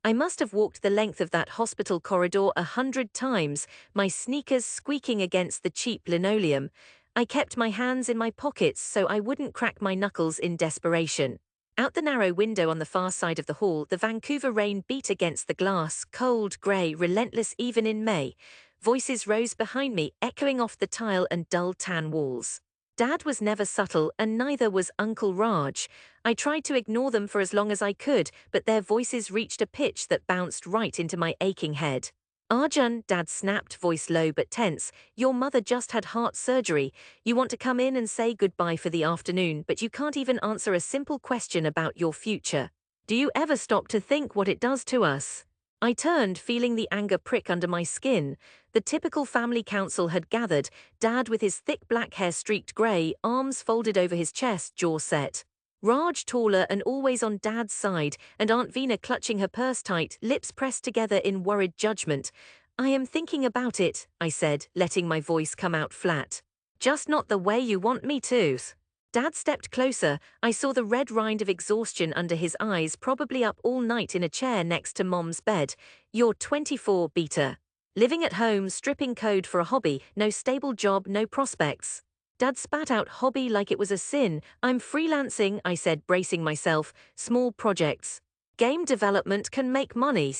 I must have walked the length of that hospital corridor 100 times, my sneakers squeaking against the cheap linoleum. I kept my hands in my pockets so I wouldn't crack my knuckles in desperation. Out the narrow window on the far side of the hall, the Vancouver rain beat against the glass, cold, grey, relentless even in May. Voices rose behind me, echoing off the tile and dull tan walls. Dad was never subtle, and neither was Uncle Raj. I tried to ignore them for as long as I could, but their voices reached a pitch that bounced right into my aching head. Arjun, Dad snapped, voice low but tense, your mother just had heart surgery. You want to come in and say goodbye for the afternoon, but you can't even answer a simple question about your future. Do you ever stop to think what it does to us? I turned, feeling the anger prick under my skin. The typical family council had gathered, Dad with his thick black hair streaked grey, arms folded over his chest, jaw set. Raj taller and always on Dad's side, and Aunt Veena clutching her purse tight, lips pressed together in worried judgment. I am thinking about it, I said, letting my voice come out flat. Just not the way you want me to. Dad stepped closer. I saw the red rind of exhaustion under his eyes, probably up all night in a chair next to Mom's bed. You're 24, Beta. Living at home, stripping code for a hobby, no stable job, no prospects. Dad spat out hobby like it was a sin. I'm freelancing, I said, bracing myself. Small projects. Game development can make money.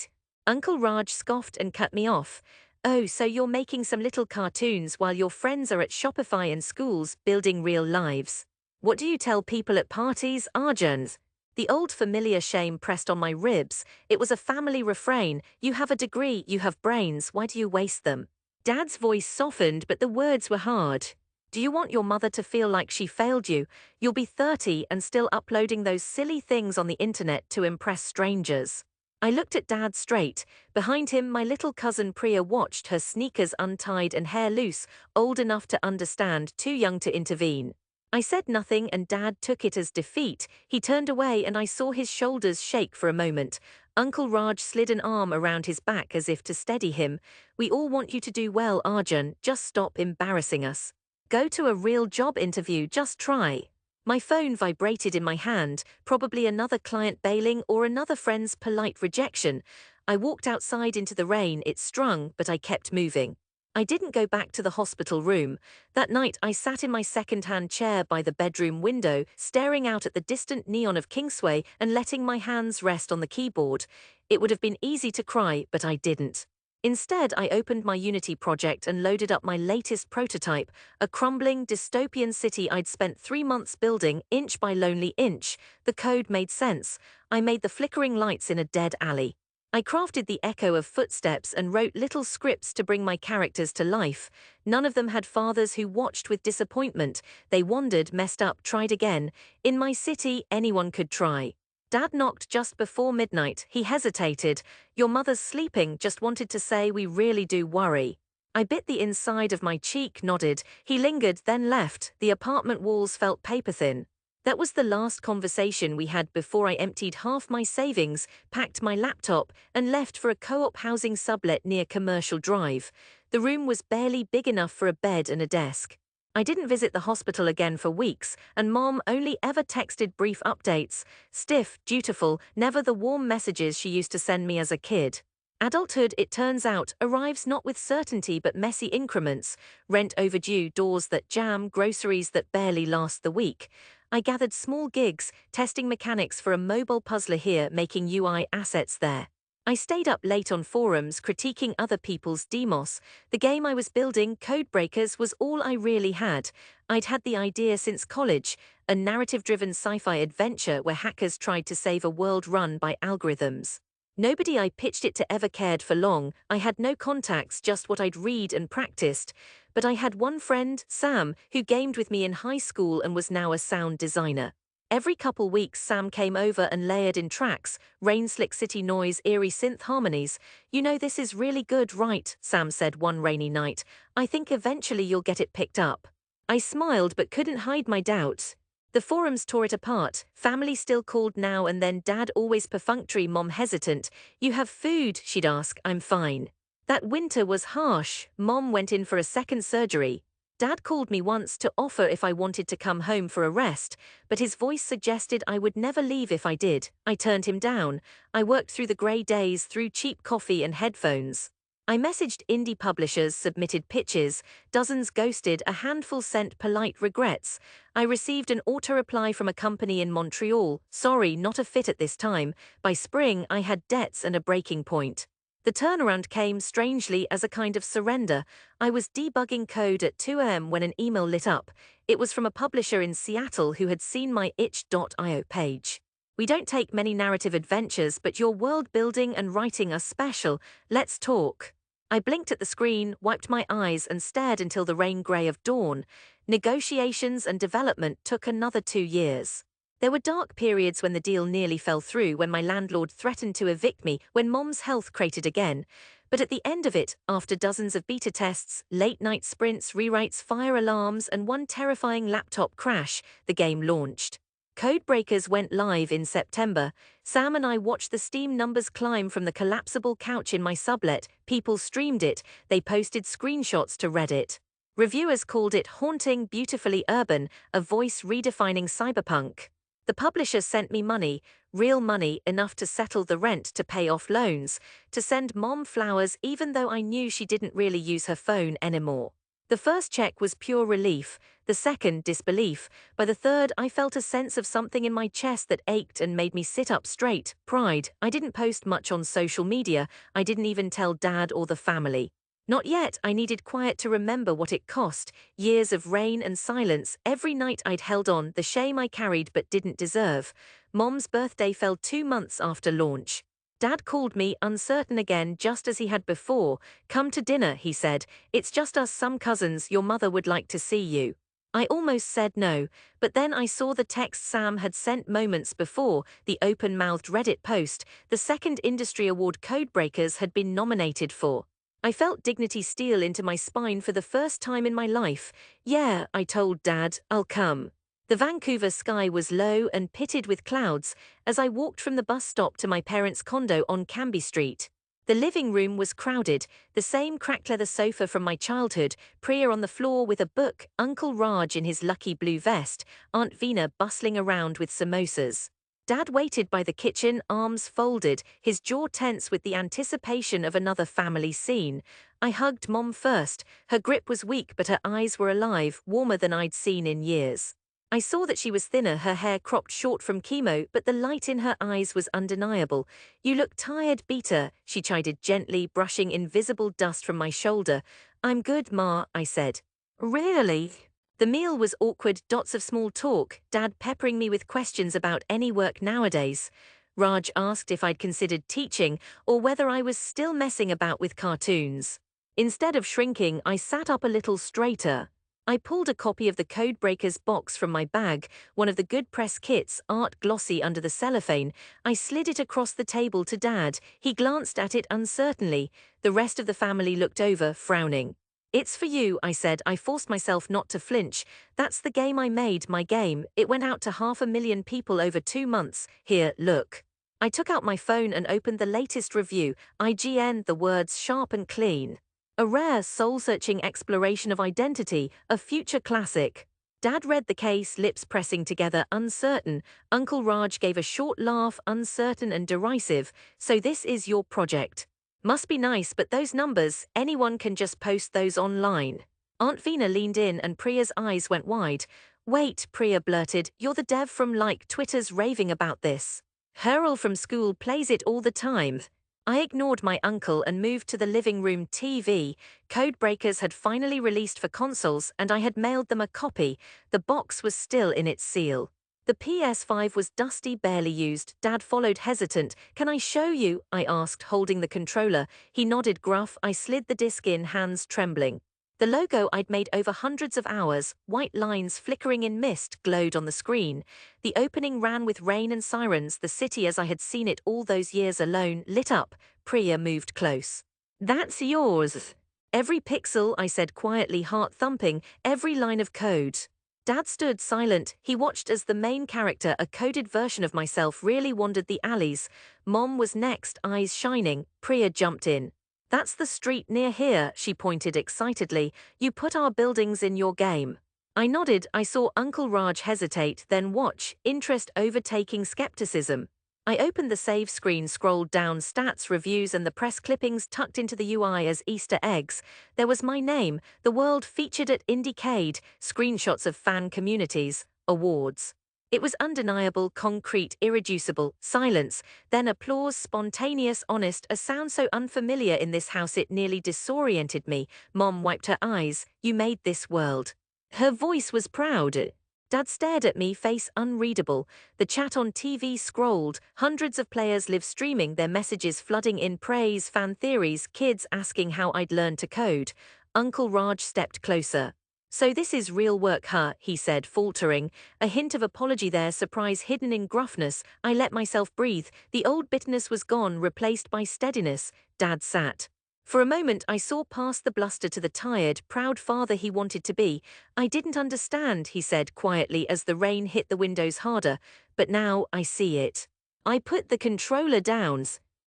Uncle Raj scoffed and cut me off. Oh, so you're making some little cartoons while your friends are at Shopify and schools building real lives. What do you tell people at parties, Arjuns? The old familiar shame pressed on my ribs. It was a family refrain. You have a degree, you have brains, why do you waste them? Dad's voice softened, but the words were hard. Do you want your mother to feel like she failed you? You'll be 30 and still uploading those silly things on the internet to impress strangers. I looked at Dad straight. Behind him, my little cousin Priya watched, her sneakers untied and hair loose, old enough to understand, too young to intervene. I said nothing and Dad took it as defeat. He turned away and I saw his shoulders shake for a moment. Uncle Raj slid an arm around his back as if to steady him. We all want you to do well, Arjun, just stop embarrassing us. Go to a real job interview, just try. My phone vibrated in my hand, probably another client bailing or another friend's polite rejection. I walked outside into the rain, it strung, but I kept moving. I didn't go back to the hospital room. That night I sat in my second-hand chair by the bedroom window, staring out at the distant neon of Kingsway and letting my hands rest on the keyboard. It would have been easy to cry, but I didn't. Instead, I opened my Unity project and loaded up my latest prototype, a crumbling, dystopian city I'd spent 3 months building, inch by lonely inch. The code made sense. I made the flickering lights in a dead alley. I crafted the echo of footsteps and wrote little scripts to bring my characters to life. None of them had fathers who watched with disappointment. They wandered, messed up, tried again. In my city, anyone could try. Dad knocked just before midnight. He hesitated. Your mother's sleeping, just wanted to say we really do worry. I bit the inside of my cheek, nodded. He lingered, then left. The apartment walls felt paper-thin. That was the last conversation we had before I emptied half my savings, packed my laptop, and left for a co-op housing sublet near Commercial Drive. The room was barely big enough for a bed and a desk. I didn't visit the hospital again for weeks, and Mom only ever texted brief updates. Stiff, dutiful, never the warm messages she used to send me as a kid. Adulthood, it turns out, arrives not with certainty but messy increments. Rent overdue, doors that jam, groceries that barely last the week. I gathered small gigs, testing mechanics for a mobile puzzler here, making UI assets there. I stayed up late on forums, critiquing other people's demos. The game I was building, Codebreakers, was all I really had. I'd had the idea since college, a narrative-driven sci-fi adventure where hackers tried to save a world run by algorithms. Nobody I pitched it to ever cared for long. I had no contacts, just what I'd read and practiced. But I had one friend, Sam, who gamed with me in high school and was now a sound designer. Every couple weeks Sam came over and layered in tracks, rain-slick city noise, eerie synth harmonies. You know this is really good, right? Sam said one rainy night. I think eventually you'll get it picked up. I smiled but couldn't hide my doubts. The forums tore it apart. Family still called now and then, Dad always perfunctory, Mom hesitant. You have food, she'd ask. I'm fine. That winter was harsh. Mom went in for a second surgery. Dad called me once to offer if I wanted to come home for a rest, but his voice suggested I would never leave if I did. I turned him down. I worked through the grey days through cheap coffee and headphones. I messaged indie publishers, submitted pitches, dozens ghosted, a handful sent polite regrets. I received an auto-reply from a company in Montreal, sorry, not a fit at this time. By spring, I had debts and a breaking point. The turnaround came, strangely, as a kind of surrender. I was debugging code at 2 a.m. when an email lit up. It was from a publisher in Seattle who had seen my itch.io page. We don't take many narrative adventures, but your world building and writing are special. Let's talk. I blinked at the screen, wiped my eyes, and stared until the rain grey of dawn. Negotiations and development took another 2 years. There were dark periods when the deal nearly fell through, when my landlord threatened to evict me, when Mom's health cratered again. But at the end of it, after dozens of beta tests, late-night sprints, rewrites, fire alarms, and one terrifying laptop crash, the game launched. Codebreakers went live in September. Sam and I watched the Steam numbers climb from the collapsible couch in my sublet. People streamed it, they posted screenshots to Reddit. Reviewers called it haunting, beautifully urban, a voice redefining cyberpunk. The publisher sent me money, real money, enough to settle the rent, to pay off loans, to send Mom flowers even though I knew she didn't really use her phone anymore. The first check was pure relief, the second disbelief. By the third, I felt a sense of something in my chest that ached and made me sit up straight. Pride. I didn't post much on social media, I didn't even tell Dad or the family. Not yet. I needed quiet to remember what it cost. Years of rain and silence. Every night I'd held on, the shame I carried but didn't deserve. Mom's birthday fell 2 months after launch. Dad called me, uncertain again, just as he had before. Come to dinner, he said. It's just us, some cousins, your mother would like to see you. I almost said no, but then I saw the text Sam had sent moments before, the open-mouthed Reddit post, the second industry award Codebreakers had been nominated for. I felt dignity steal into my spine for the first time in my life. Yeah, I told Dad, I'll come. The Vancouver sky was low and pitted with clouds as I walked from the bus stop to my parents' condo on Cambie Street. The living room was crowded, the same cracked leather sofa from my childhood, Priya on the floor with a book, Uncle Raj in his lucky blue vest, Aunt Veena bustling around with samosas. Dad waited by the kitchen, arms folded, his jaw tense with the anticipation of another family scene. I hugged Mom first. Her grip was weak, but her eyes were alive, warmer than I'd seen in years. I saw that she was thinner, her hair cropped short from chemo, but the light in her eyes was undeniable. You look tired, Beta, she chided gently, brushing invisible dust from my shoulder. I'm good, Ma, I said. Really? The meal was awkward, dots of small talk, Dad peppering me with questions about any work nowadays. Raj asked if I'd considered teaching or whether I was still messing about with cartoons. Instead of shrinking, I sat up a little straighter. I pulled a copy of the Codebreakers box from my bag, one of the Good Press kits, art glossy under the cellophane. I slid it across the table to Dad. He glanced at it uncertainly. The rest of the family looked over, frowning. It's for you, I said. I forced myself not to flinch. That's the game I made, my game. It went out to 500,000 people over 2 months. Here, look. I took out my phone and opened the latest review, IGN, the words sharp and clean. A rare, soul-searching exploration of identity, a future classic. Dad read the case, lips pressing together, uncertain. Uncle Raj gave a short laugh, uncertain and derisive. So this is your project. Must be nice, but those numbers, anyone can just post those online. Aunt Veena leaned in and Priya's eyes went wide. Wait, Priya blurted, you're the dev from Twitter's raving about this. Hurl from school plays it all the time. I ignored my uncle and moved to the living room TV. Codebreakers had finally released for consoles and I had mailed them a copy. The box was still in its seal. The PS5 was dusty, barely used. Dad followed hesitant. Can I show you? I asked, holding the controller. He nodded gruff. I slid the disc in, hands trembling. The logo I'd made over hundreds of hours, white lines flickering in mist, glowed on the screen. The opening ran with rain and sirens, the city as I had seen it all those years alone, lit up. Priya moved close. That's yours. Every pixel, I said quietly, heart thumping, every line of code. Dad stood silent. He watched as the main character, a coded version of myself, really wandered the alleys. Mom was next, eyes shining. Priya jumped in. That's the street near here, she pointed excitedly. You put our buildings in your game. I nodded. I saw Uncle Raj hesitate, then watch, interest overtaking skepticism. I opened the save screen, scrolled down, stats, reviews, and the press clippings tucked into the UI as Easter eggs. There was my name, the world featured at Indiecade, screenshots of fan communities, awards. It was undeniable, concrete, irreducible, silence, then applause, spontaneous, honest, a sound so unfamiliar in this house it nearly disoriented me. Mom wiped her eyes. You made this world. Her voice was proud. Dad stared at me, face unreadable. The chat on TV scrolled, hundreds of players live streaming, their messages flooding in praise, fan theories, kids asking how I'd learned to code. Uncle Raj stepped closer. So this is real work, huh? He said, faltering. A hint of apology there, surprise hidden in gruffness. I let myself breathe. The old bitterness was gone, replaced by steadiness. Dad sat. For a moment I saw past the bluster to the tired, proud father he wanted to be. I didn't understand, he said quietly as the rain hit the windows harder, but now I see it. I put the controller down.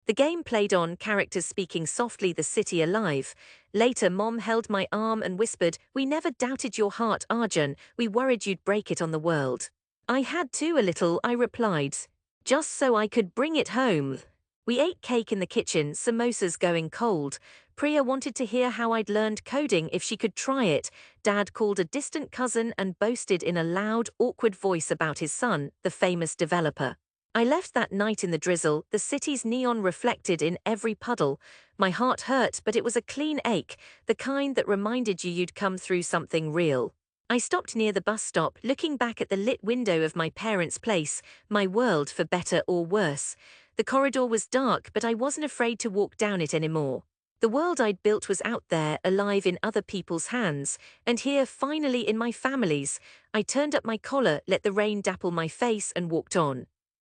The game played on, characters speaking softly, the city alive. Later, Mom held my arm and whispered, we never doubted your heart, Arjun. We worried you'd break it on the world. I had to a little, I replied. Just so I could bring it home. We ate cake in the kitchen, samosas going cold. Priya wanted to hear how I'd learned coding if she could try it. Dad called a distant cousin and boasted in a loud, awkward voice about his son, the famous developer. I left that night in the drizzle, the city's neon reflected in every puddle. My heart hurt, but it was a clean ache, the kind that reminded you'd come through something real. I stopped near the bus stop, looking back at the lit window of my parents' place, my world for better or worse. The corridor was dark, but I wasn't afraid to walk down it anymore. The world I'd built was out there, alive in other people's hands, and here, finally, in my family's. I turned up my collar, let the rain dapple my face, and walked on.